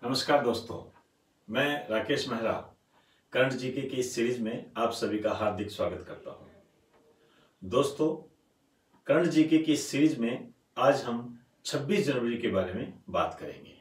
नमस्कार दोस्तों, मैं राकेश मेहरा करंट जीके की इस सीरीज में आप सभी का हार्दिक स्वागत करता हूं। दोस्तों, करंट जीके की इस सीरीज में आज हम 26 जनवरी के बारे में बात करेंगे।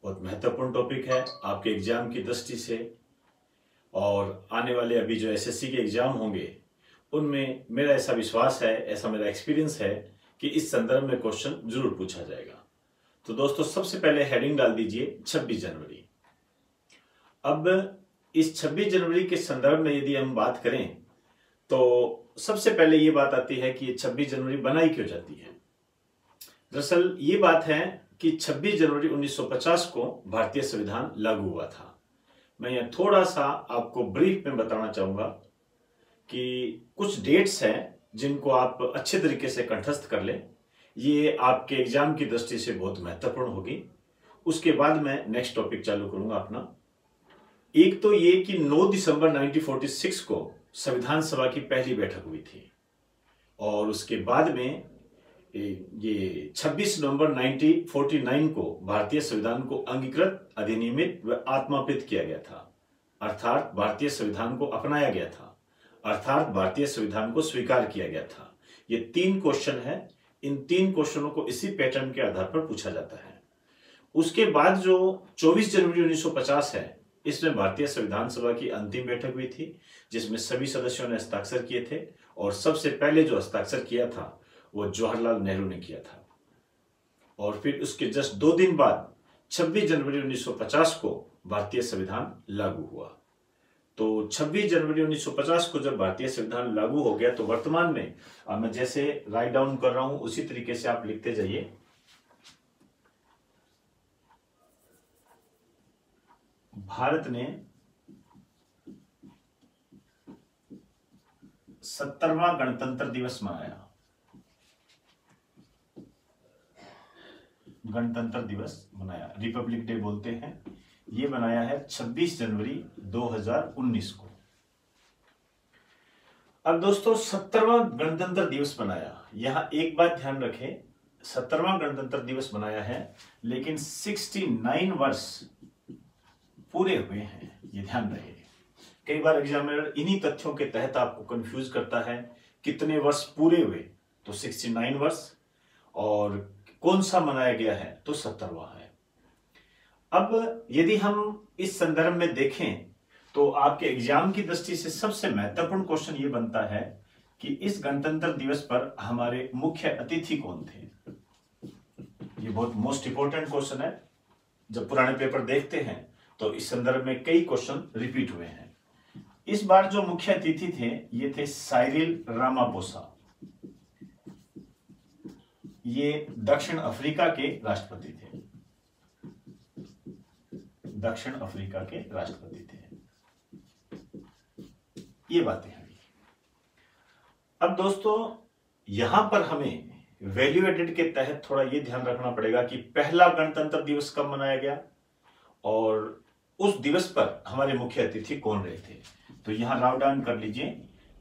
बहुत महत्वपूर्ण टॉपिक है आपके एग्जाम की दृष्टि से, और आने वाले अभी जो एसएससी के एग्जाम होंगे उनमें मेरा ऐसा विश्वास है, ऐसा मेरा एक्सपीरियंस है कि इस संदर्भ में क्वेश्चन जरूर पूछा जाएगा। तो दोस्तों, सबसे पहले हेडिंग डाल दीजिए 26 जनवरी। अब इस 26 जनवरी के संदर्भ में यदि हम बात करें तो सबसे पहले ये बात आती है कि ये 26 जनवरी बनाई क्यों जाती है। दरअसल ये बात है कि 26 जनवरी 1950 को भारतीय संविधान लागू हुआ था। मैं यह थोड़ा सा आपको ब्रीफ में बताना चाहूंगा कि कुछ डेट्स हैं जिनको आप अच्छे तरीके से कंठस्थ कर लें। ये आपके एग्जाम की दृष्टि से बहुत महत्वपूर्ण होगी। उसके बाद मैं नेक्स्ट टॉपिक चालू करूंगा अपना। एक तो ये कि 9 दिसंबर 1946 को संविधान सभा की पहली बैठक हुई थी, और उसके बाद में ये 26 नवंबर 1949 को भारतीय संविधान को अंगीकृत, अधिनियमित व आत्मापित किया गया था। अर्थात भारतीय संविधान को अपनाया गया था, अर्थात भारतीय संविधान को स्वीकार किया गया था। ये 3 क्वेश्चन है। इन 3 क्वेश्चनों को इसी पैटर्न के आधार पर पूछा जाता है। उसके बाद जो 24 जनवरी 1950 है, इसमें भारतीय संविधान सभा की अंतिम बैठक हुई थी, जिसमें सभी सदस्यों ने हस्ताक्षर किए थे, और सबसे पहले जो हस्ताक्षर किया था वो जवाहरलाल नेहरू ने किया था। और फिर उसके जस्ट 2 दिन बाद 26 जनवरी 1950 को भारतीय संविधान लागू हुआ। तो 26 जनवरी 1950 को जब भारतीय संविधान लागू हो गया तो वर्तमान में मैं जैसे राइट डाउन कर रहा हूं उसी तरीके से आप लिखते जाइए। भारत ने 70वां गणतंत्र दिवस मनाया। गणतंत्र दिवस मनाया, रिपब्लिक डे बोलते हैं। ये बनाया है 26 जनवरी 2019 को। अब दोस्तों, 70वां गणतंत्र दिवस बनाया, यहां एक बात ध्यान रखें, 70वां गणतंत्र दिवस बनाया है, लेकिन 69 वर्ष पूरे हुए हैं, ये ध्यान रहे। कई बार एग्जामिनर इन्हीं तथ्यों के तहत आपको कंफ्यूज करता है, कितने वर्ष पूरे हुए, तो 69 वर्ष, और कौन सा मनाया गया है तो 70वां है। अब यदि हम इस संदर्भ में देखें तो आपके एग्जाम की दृष्टि से सबसे महत्वपूर्ण क्वेश्चन ये बनता है कि इस गणतंत्र दिवस पर हमारे मुख्य अतिथि कौन थे। ये बहुत मोस्ट इंपोर्टेंट क्वेश्चन है। जब पुराने पेपर देखते हैं तो इस संदर्भ में कई क्वेश्चन रिपीट हुए हैं। इस बार जो मुख्य अतिथि थे ये थे साइरिल रामापोसा। ये दक्षिण अफ्रीका के राष्ट्रपति थे। दक्षिण अफ्रीका के राष्ट्रपति थे। ये बातें हैं। अब दोस्तों, यहां पर हमें वैल्यू एडेड के तहत थोड़ा ये ध्यान रखना पड़ेगा कि पहला गणतंत्र दिवस कब मनाया गया और उस दिवस पर हमारे मुख्य अतिथि कौन रहे थे। तो यहां राउट डाउन कर लीजिए।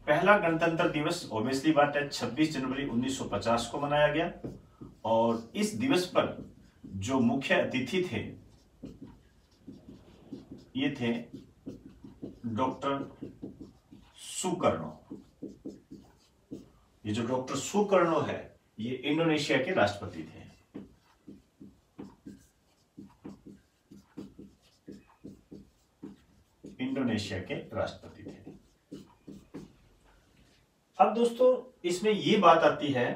पहला गणतंत्र दिवस ऑब्वियसली बात है 26 जनवरी 1950 को मनाया गया, और इस दिवस पर जो मुख्य अतिथि थे ये थे डॉक्टर सुकर्णो। ये जो डॉक्टर सुकर्णो है ये इंडोनेशिया के राष्ट्रपति थे। इंडोनेशिया के राष्ट्रपति थे। अब दोस्तों, इसमें ये बात आती है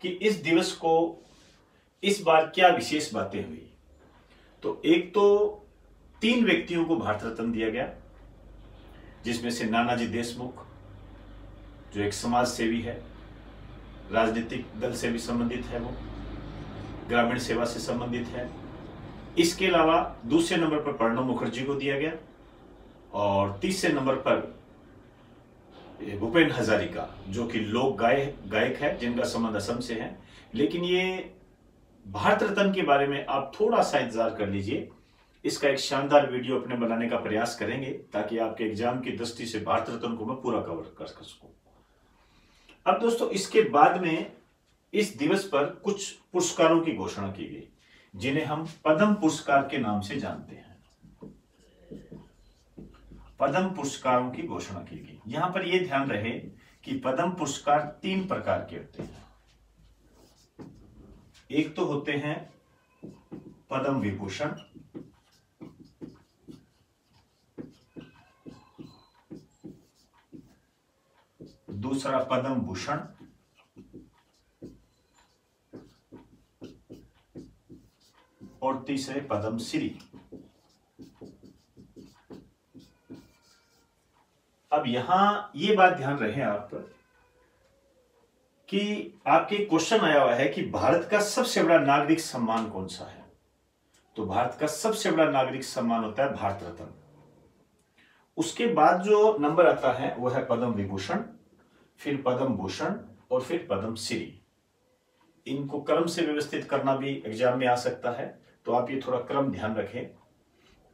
कि इस दिवस को इस बार क्या विशेष बातें हुई। तो एक तो 3 व्यक्तियों को भारत रत्न दिया गया, जिसमें से नानाजी देशमुख जो एक समाज सेवी है, राजनीतिक दल से भी संबंधित है, वो ग्रामीण सेवा से संबंधित है। इसके अलावा दूसरे नंबर पर प्रणब मुखर्जी को दिया गया, और तीसरे नंबर पर भूपेन हजारिका जो कि लोक गायक है, जिनका संबंध असम से है। लेकिन ये भारत रत्न के बारे में आप थोड़ा सा इंतजार कर लीजिए। इसका एक शानदार वीडियो अपने बनाने का प्रयास करेंगे ताकि आपके एग्जाम की दृष्टि से भारत रत्न को मैं पूरा कवर कर सकूं। अब दोस्तों, इसके बाद में इस दिवस पर कुछ पुरस्कारों की घोषणा की गई। जिन्हें हम पद्म पुरस्कार के नाम से जानते हैं। पद्म पुरस्कारों की घोषणा की गई। यहां पर यह ध्यान रहे कि पद्म पुरस्कार 3 प्रकार के होते हैं। एक तो होते हैं पद्म विभूषण, दूसरा पद्म भूषण, और तीसरे पद्म श्री। अब यहां ये बात ध्यान रहे आप कि आपके क्वेश्चन आया हुआ है कि भारत का सबसे बड़ा नागरिक सम्मान कौन सा है। तो भारत का सबसे बड़ा नागरिक सम्मान होता है भारत रत्न। उसके बाद जो नंबर आता है वह है पद्म विभूषण, फिर पद्म भूषण और फिर पद्म श्री। इनको क्रम से व्यवस्थित करना भी एग्जाम में आ सकता है, तो आप ये थोड़ा क्रम ध्यान रखें।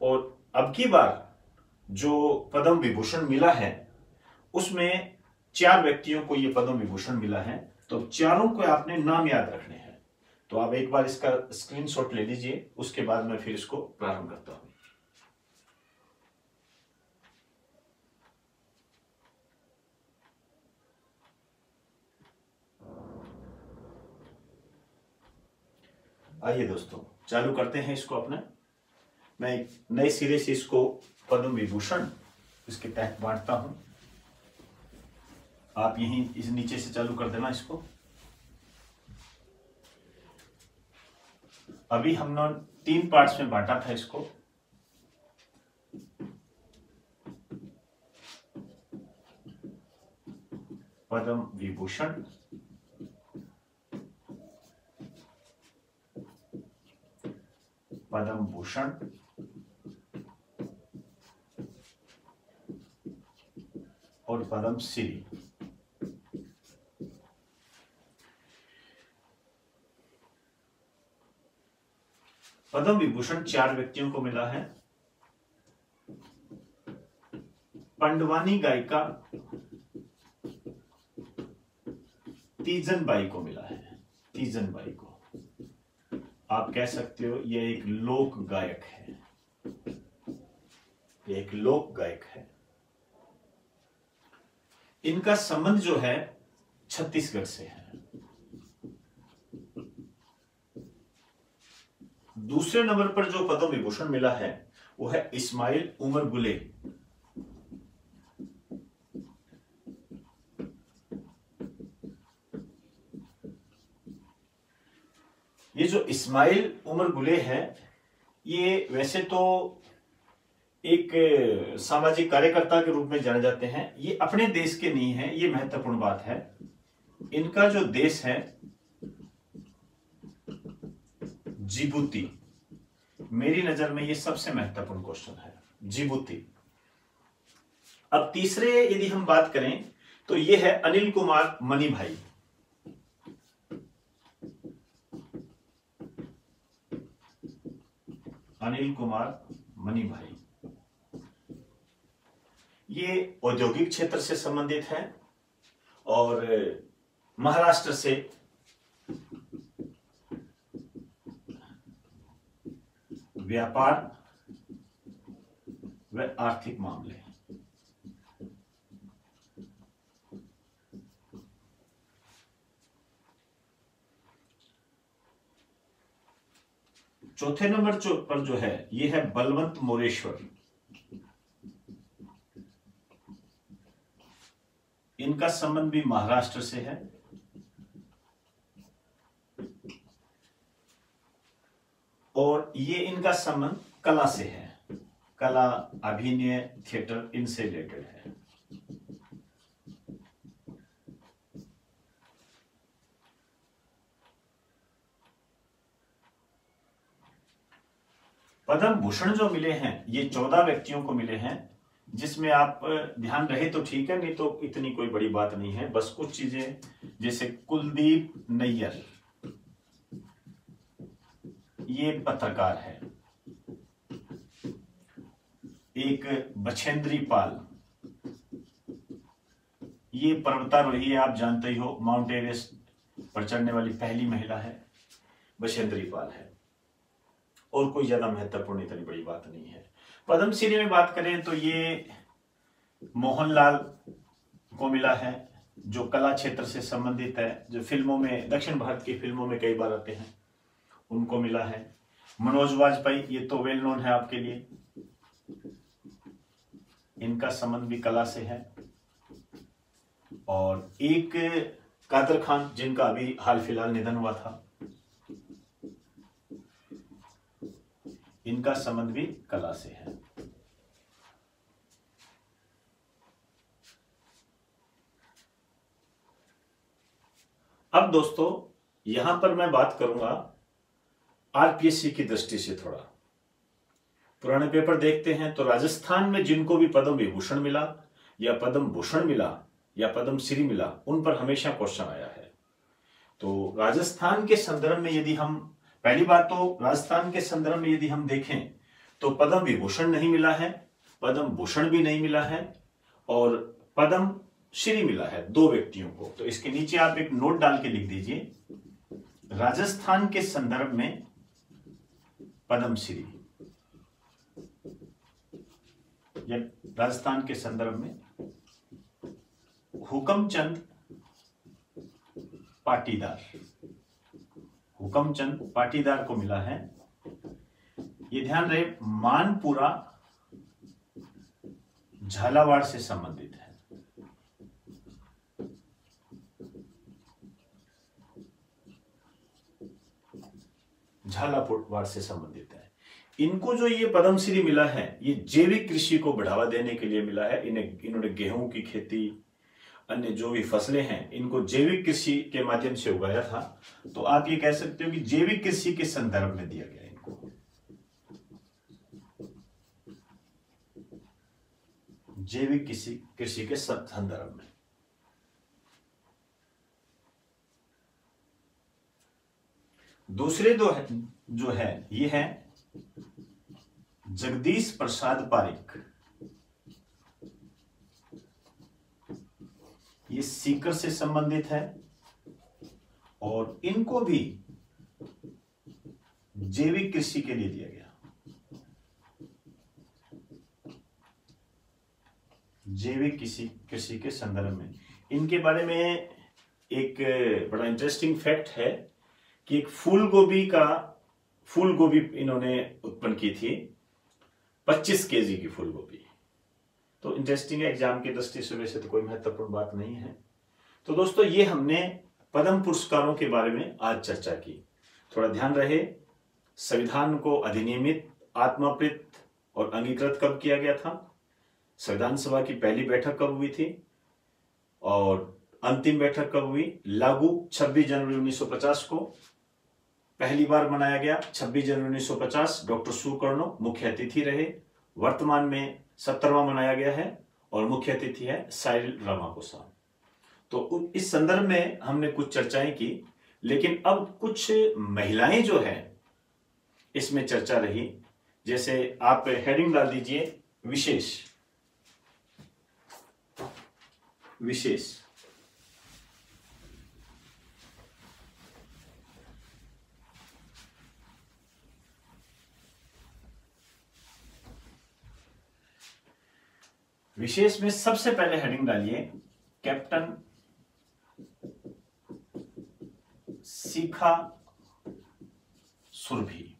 और अब की बार जो पद्म विभूषण मिला है उसमें 4 व्यक्तियों को ये पद्म विभूषण मिला है, तो चारों को आपने नाम याद रखने हैं। तो आप एक बार इसका स्क्रीनशॉट ले लीजिए, उसके बाद मैं फिर इसको प्रारंभ करता हूं। आइए दोस्तों, चालू करते हैं इसको अपने। मैं एक नए सिरे से इसको पद्म विभूषण इसके तहत बांटता हूं। आप यहीं इस नीचे से चालू कर देना इसको। अभी हमने 3 पार्ट्स में बांटा था इसको। पद्म विभूषण, पद्म भूषण और पद्म श्री। पद्म विभूषण 4 व्यक्तियों को मिला है। पंडवानी गायिका तीजन बाई को मिला है। तीजन बाई को आप कह सकते हो यह एक लोक गायक है। यह एक लोक गायक है। इनका संबंध जो है छत्तीसगढ़ से है। दूसरे नंबर पर जो पद्म विभूषण मिला है वो है इस्माइल उमर गुले। ये जो इस्माइल उमर गुले है, ये वैसे तो एक सामाजिक कार्यकर्ता के रूप में जाने जाते हैं। ये अपने देश के नहीं है, ये महत्वपूर्ण बात है। इनका जो देश है जिबूती। मेरी नजर में ये सबसे महत्वपूर्ण क्वेश्चन है, जिबूती। अब तीसरे यदि हम बात करें तो ये है अनिल कुमार मणिभाई। अनिल कुमार मणिभाई ये औद्योगिक क्षेत्र से संबंधित है और महाराष्ट्र से व्यापार व आर्थिक मामले। चौथे नंबर पर जो है ये है बलवंत मोरेश्वर। इनका संबंध भी महाराष्ट्र से है और ये इनका संबंध कला से है। कला, अभिनय, थिएटर, इनसे रिलेटेड है। पद्म भूषण जो मिले हैं ये 14 व्यक्तियों को मिले हैं, जिसमें आप ध्यान रहे तो ठीक है, नहीं तो इतनी कोई बड़ी बात नहीं है। बस कुछ चीजें जैसे कुलदीप नैयर, ये पत्रकार है। एक बछेंद्री पाल, ये पर्वतारोही है, आप जानते ही हो, माउंट एवरेस्ट पर चढ़ने वाली पहली महिला है, बछेंद्री पाल है। और कोई ज्यादा महत्वपूर्ण इतनी बड़ी बात नहीं है। पद्मश्री में बात करें तो ये मोहनलाल को मिला है, जो कला क्षेत्र से संबंधित है, जो फिल्मों में, दक्षिण भारत की फिल्मों में कई बार आते हैं, उनको मिला है। मनोज वाजपेयी, ये तो वेल नोन है आपके लिए, इनका संबंध भी कला से है। और एक कादर खान, जिनका अभी हाल फिलहाल निधन हुआ था, इनका संबंध भी कला से है। अब दोस्तों यहां पर मैं बात करूंगा आरपीएससी की दृष्टि से। थोड़ा पुराने पेपर देखते हैं तो राजस्थान में जिनको भी पद्म विभूषण मिला या पद्म भूषण मिला या पद्मश्री मिला, उन पर हमेशा क्वेश्चन आया है। तो राजस्थान के संदर्भ में यदि हम, पहली बात तो राजस्थान के संदर्भ में यदि हम देखें तो पद्म विभूषण नहीं मिला है, पद्म भूषण भी नहीं मिला है और पद्म श्री मिला है 2 व्यक्तियों को। तो इसके नीचे आप एक नोट डाल के लिख दीजिए, राजस्थान के संदर्भ में पद्मश्री, या राजस्थान के संदर्भ में हुकमचंद पाटीदार, हुकमचंद पाटीदार को मिला है। ये ध्यान रहे, मानपुरा झालावाड़ से संबंधित है। झालावाड़ से संबंधित है। इनको जो ये पद्मश्री मिला है, ये जैविक कृषि को बढ़ावा देने के लिए मिला है। इन्होंने गेहूं की खेती, अन्य जो भी फसलें हैं, इनको जैविक कृषि के माध्यम से उगाया था। तो आप ये कह सकते हो कि जैविक कृषि के संदर्भ में दिया गया इनको, जैविक कृषि के संदर्भ में। दूसरे जो है ये है जगदीश प्रसाद पारिक, ये सीकर से संबंधित है और इनको भी जैविक कृषि के लिए दिया गया, जैविक कृषि के संदर्भ में। इनके बारे में एक बड़ा इंटरेस्टिंग फैक्ट है कि एक फूल गोभी इन्होंने उत्पन्न की थी, 25 केजी की फूल गोभी। तो इंटरेस्टिंग है, एग्जाम की दृष्टि से वैसे तो कोई महत्वपूर्ण बात नहीं है। तो दोस्तों ये हमने पद्म पुरस्कारों के बारे में आज चर्चा की। थोड़ा ध्यान रहे, संविधान को अधिनियमित, आत्माप्रित और अंगीकृत कब किया गया था, संविधान सभा की पहली बैठक कब हुई थी और अंतिम बैठक कब हुई। लागू 26 जनवरी 1950 को पहली बार मनाया गया। 26 जनवरी 1950 डॉक्टर सुकर्णो मुख्य अतिथि रहे। वर्तमान में 17वां मनाया गया है और मुख्य अतिथि है साइरिल रामाफोसा। तो इस संदर्भ में हमने कुछ चर्चाएं की, लेकिन अब कुछ महिलाएं जो है इसमें चर्चा रही। जैसे आप हेडिंग डाल दीजिए, विशेष। विशेष में सबसे पहले हेडिंग डालिए कैप्टन शिखा सुरभि।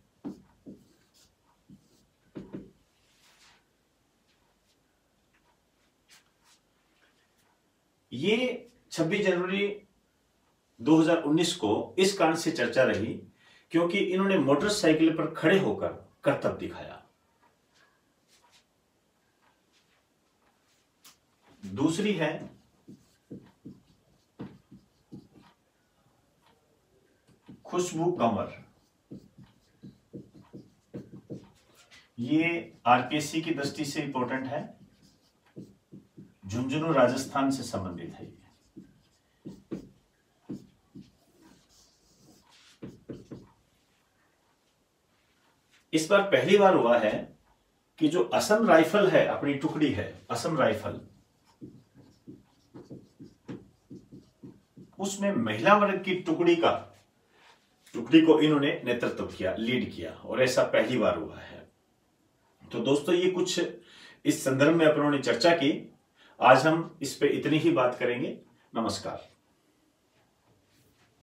ये 26 जनवरी 2019 को इस कारण से चर्चा रही क्योंकि इन्होंने मोटरसाइकिल पर खड़े होकर करतब दिखाया। दूसरी है खुशबू कंवर। ये आरपीएससी की दृष्टि से इंपॉर्टेंट है, झुंझुनू राजस्थान से संबंधित है। इस बार पहली बार हुआ है कि जो असम राइफल है, अपनी टुकड़ी है असम राइफल, उसमें महिला वर्ग की टुकड़ी का टुकड़ी को इन्होंने नेतृत्व किया, लीड किया, और ऐसा पहली बार हुआ है। तो दोस्तों ये कुछ इस संदर्भ में अपनों ने चर्चा की। आज हम इस पे इतनी ही बात करेंगे। नमस्कार।